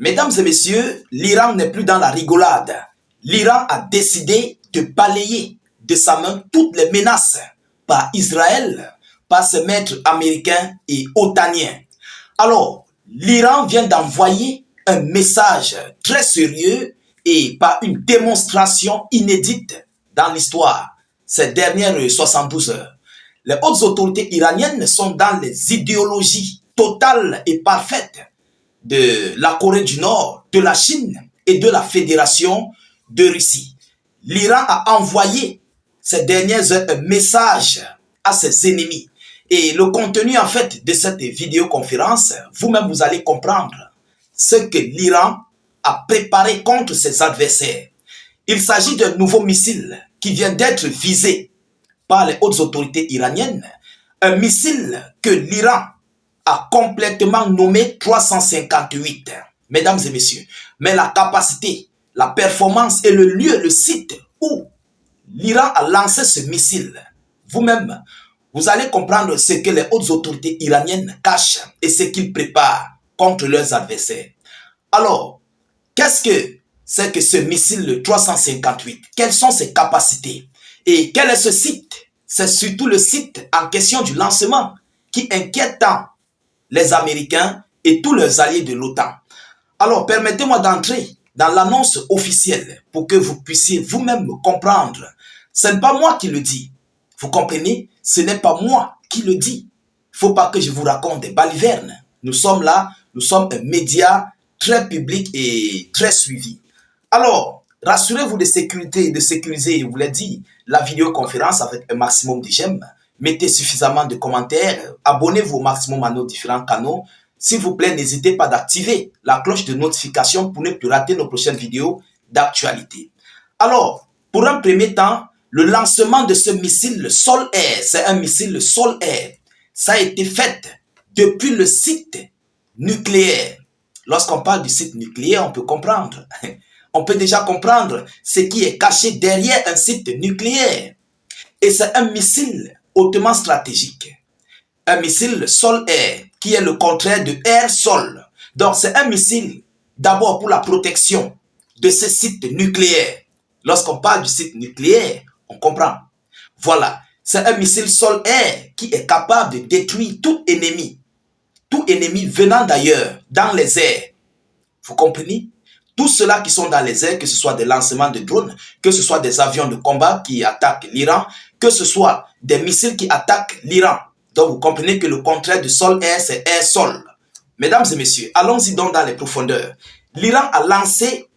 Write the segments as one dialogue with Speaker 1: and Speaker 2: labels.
Speaker 1: Mesdames et messieurs, l'Iran n'est plus dans la rigolade. L'Iran a décidé de balayer de sa main toutes les menaces par Israël, par ses maîtres américains et otaniens. Alors, l'Iran vient d'envoyer un message très sérieux et par une démonstration inédite dans l'histoire ces dernières 72 heures. Les hautes autorités iraniennes sont dans les idéologies totales et parfaites de la Corée du Nord, de la Chine et de la Fédération de Russie. L'Iran a envoyé ces dernières heures un message à ses ennemis. Et le contenu en fait de cette vidéoconférence, vous-même vous allez comprendre ce que l'Iran a préparé contre ses adversaires. Il s'agit d'un nouveau missile qui vient d'être visé par les hautes autorités iraniennes. Un missile que l'Iran a complètement nommé 358, mesdames et messieurs. Mais la capacité, la performance et le lieu, le site où l'Iran a lancé ce missile, vous-même, vous allez comprendre ce que les hautes autorités iraniennes cachent et ce qu'ils préparent contre leurs adversaires. Alors, qu'est-ce que c'est que ce missile 358? Quelles sont ses capacités? Et quel est ce site? C'est surtout le site en question du lancement qui inquiète tant les Américains et tous leurs alliés de l'OTAN. Alors, permettez-moi d'entrer dans l'annonce officielle pour que vous puissiez vous-même comprendre. Ce n'est pas moi qui le dis. Vous comprenez? Ce n'est pas moi qui le dis. Il ne faut pas que je vous raconte des balivernes. Nous sommes là, nous sommes un média très public et très suivi. Alors, rassurez-vous de sécurité et de sécuriser, je vous l'ai dit, la vidéoconférence avec un maximum de j'aime. Mettez suffisamment de commentaires, abonnez-vous au maximum à nos différents canaux. S'il vous plaît, n'hésitez pas d'activer la cloche de notification pour ne plus rater nos prochaines vidéos d'actualité. Alors, pour un premier temps, le lancement de ce missile sol-air, c'est un missile sol-air. Ça a été fait depuis le site nucléaire. Lorsqu'on parle du site nucléaire, on peut comprendre. On peut déjà comprendre ce qui est caché derrière un site nucléaire. Et c'est un missile hautement stratégique. Un missile sol-air qui est le contraire de air-sol. Donc c'est un missile d'abord pour la protection de ce site nucléaire. Lorsqu'on parle du site nucléaire, on comprend. Voilà, c'est un missile sol-air qui est capable de détruire tout ennemi venant d'ailleurs dans les airs. Vous comprenez? Tous ceux-là qui sont dans les airs, que ce soit des lancements de drones, que ce soit des avions de combat qui attaquent l'Iran, que ce soit des missiles qui attaquent l'Iran. Donc vous comprenez que le contraire de sol-air, c'est air-sol. Mesdames et messieurs, allons-y donc dans les profondeurs. L'Iran a lancé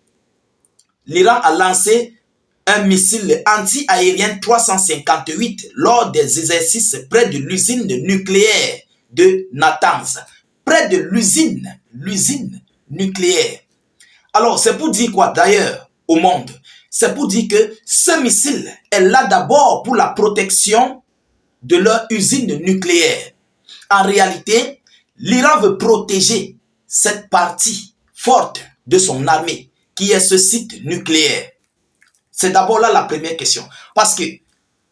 Speaker 1: un missile anti-aérien 358 lors des exercices près de l'usine nucléaire de Natanz. Près de l'usine nucléaire. Alors, c'est pour dire quoi d'ailleurs au monde? C'est pour dire que ce missile est là d'abord pour la protection de leur usine nucléaire. En réalité, l'Iran veut protéger cette partie forte de son armée, qui est ce site nucléaire. C'est d'abord là la première question. Parce que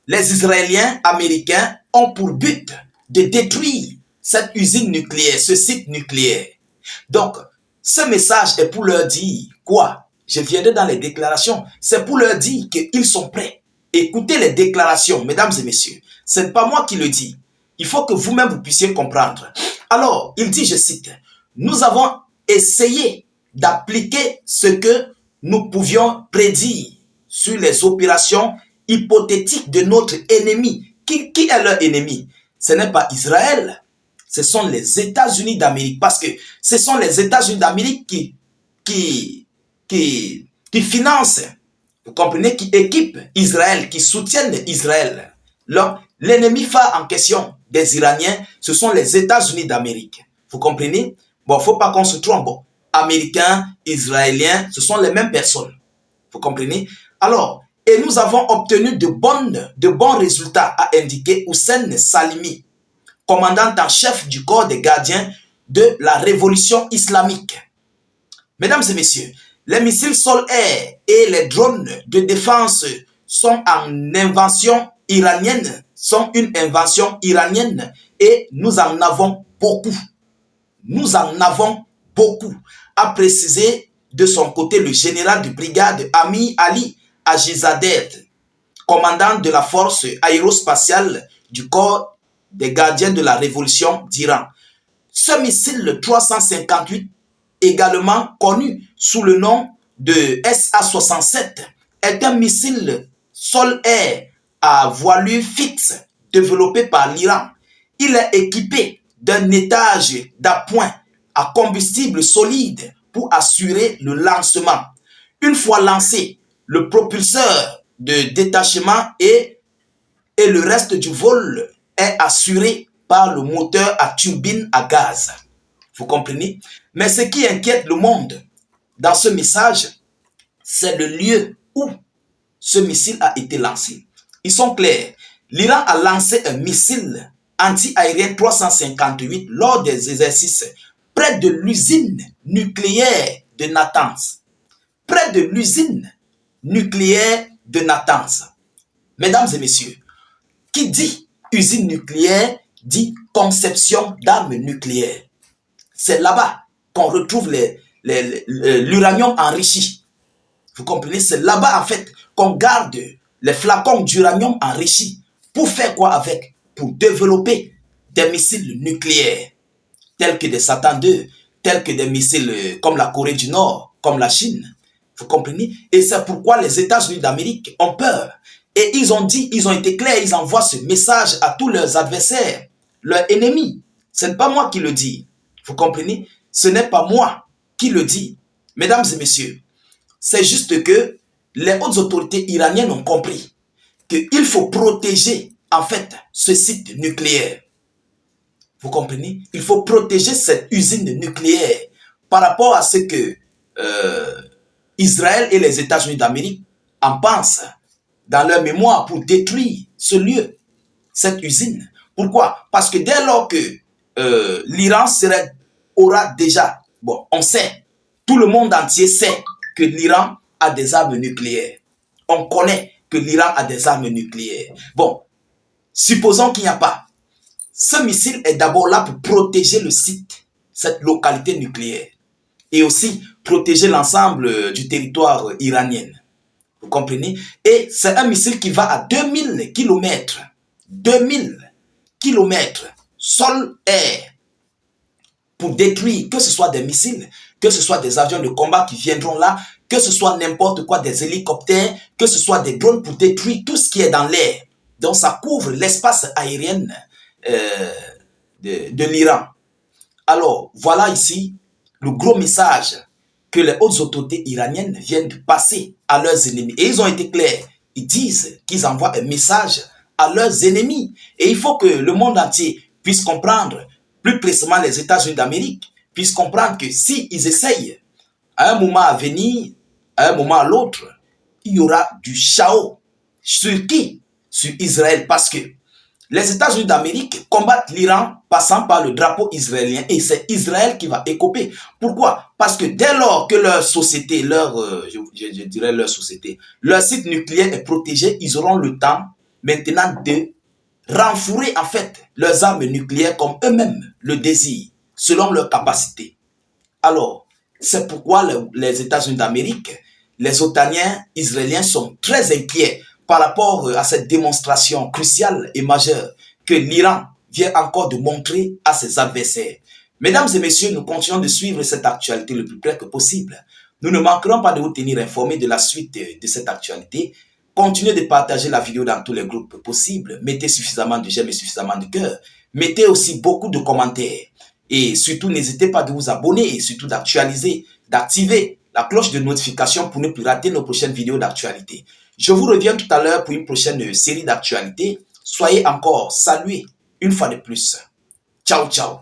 Speaker 1: les Israéliens américains ont pour but de détruire cette usine nucléaire, ce site nucléaire. Donc, ce message est pour leur dire quoi? Je viendrai dans les déclarations. C'est pour leur dire qu'ils sont prêts. Écoutez les déclarations, mesdames et messieurs. Ce n'est pas moi qui le dis. Il faut que vous-même vous puissiez comprendre. Alors, il dit, je cite, « Nous avons essayé d'appliquer ce que nous pouvions prédire sur les opérations hypothétiques de notre ennemi. » Qui est leur ennemi? Ce n'est pas Israël. Ce sont les États-Unis d'Amérique. Parce que ce sont les États-Unis d'Amérique qui financent, vous comprenez, qui équipent Israël, qui soutiennent Israël. L'ennemi phare en question des Iraniens, ce sont les États-Unis d'Amérique. Vous comprenez? Bon, il ne faut pas qu'on se trompe. Bon, Américains, Israéliens, ce sont les mêmes personnes. Vous comprenez? Alors, et nous avons obtenu de bons résultats, a indiqué Hussein Salimi, commandant en chef du corps des gardiens de la révolution islamique. Mesdames et messieurs, les missiles sol-air et les drones de défense sont une invention iranienne et nous en avons beaucoup. Nous en avons beaucoup. a précisé de son côté le général de brigade Amir Ali Ajizadeh, commandant de la force aérospatiale du corps des gardiens de la révolution d'Iran. Ce missile 358, également connu sous le nom de SA-67, est un missile sol-air à voilure fixe développé par l'Iran. Il est équipé d'un étage d'appoint à combustible solide pour assurer le lancement. Une fois lancé, le propulseur de détachement et le reste du vol est assuré par le moteur à turbine à gaz. Vous comprenez? Mais ce qui inquiète le monde dans ce message, c'est le lieu où ce missile a été lancé. Ils sont clairs. L'Iran a lancé un missile anti-aérien 358 lors des exercices près de l'usine nucléaire de Natanz. Près de l'usine nucléaire de Natanz. Mesdames et messieurs, qui dit usine nucléaire dit conception d'armes nucléaires. C'est là-bas qu'on retrouve l'uranium enrichi. Vous comprenez? C'est là-bas en fait qu'on garde les flacons d'uranium enrichi. Pour faire quoi avec? Pour développer des missiles nucléaires, tels que des Satan 2, tels que des missiles comme la Corée du Nord, comme la Chine. Vous comprenez? Et c'est pourquoi les États-Unis d'Amérique ont peur. Et ils ont dit, ils ont été clairs, ils envoient ce message à tous leurs adversaires, leurs ennemis. Ce n'est pas moi qui le dis. Vous comprenez? Ce n'est pas moi qui le dis. Mesdames et messieurs, c'est juste que les hautes autorités iraniennes ont compris qu'il faut protéger en fait ce site nucléaire. Vous comprenez? Il faut protéger cette usine nucléaire par rapport à ce que Israël et les États-Unis d'Amérique en pensent dans leur mémoire pour détruire ce lieu, cette usine. Pourquoi? Parce que dès lors que l'Iran aura déjà, bon, on sait, tout le monde entier sait que l'Iran a des armes nucléaires. On connaît que l'Iran a des armes nucléaires. Bon, supposons qu'il n'y a pas. Ce missile est d'abord là pour protéger le site, cette localité nucléaire, et aussi protéger l'ensemble du territoire iranien. Vous comprenez? Et c'est un missile qui va à 2000 km. 2000 km sol-air pour détruire, que ce soit des missiles, que ce soit des avions de combat qui viendront là, que ce soit n'importe quoi, des hélicoptères, que ce soit des drones pour détruire tout ce qui est dans l'air. Donc ça couvre l'espace aérien de l'Iran. Alors voilà ici le gros message que les hautes autorités iraniennes viennent de passer à leurs ennemis. Et ils ont été clairs. Ils disent qu'ils envoient un message à leurs ennemis. Et il faut que le monde entier puisse comprendre, plus précisément les États-Unis d'Amérique, puissent comprendre que s'ils essayent, à un moment à venir, à un moment à l'autre, il y aura du chaos. Sur qui? Sur Israël. Parce que les États-Unis d'Amérique combattent l'Iran passant par le drapeau israélien et c'est Israël qui va écoper. Pourquoi? Parce que dès lors que leur société, je dirais leur société, leur site nucléaire est protégé, ils auront le temps maintenant de renflouer en fait leurs armes nucléaires comme eux-mêmes le désirent, selon leur capacité. Alors, c'est pourquoi les États-Unis d'Amérique, les otaniens israéliens sont très inquiets par rapport à cette démonstration cruciale et majeure que l'Iran vient encore de montrer à ses adversaires. Mesdames et messieurs, nous continuons de suivre cette actualité le plus près que possible. Nous ne manquerons pas de vous tenir informés de la suite de cette actualité. Continuez de partager la vidéo dans tous les groupes possibles. Mettez suffisamment de j'aime et suffisamment de cœur. Mettez aussi beaucoup de commentaires. Et surtout, n'hésitez pas de vous abonner et surtout d'actualiser, d'activer la cloche de notification pour ne plus rater nos prochaines vidéos d'actualité. Je vous reviens tout à l'heure pour une prochaine série d'actualités. Soyez encore salués une fois de plus. Ciao, ciao.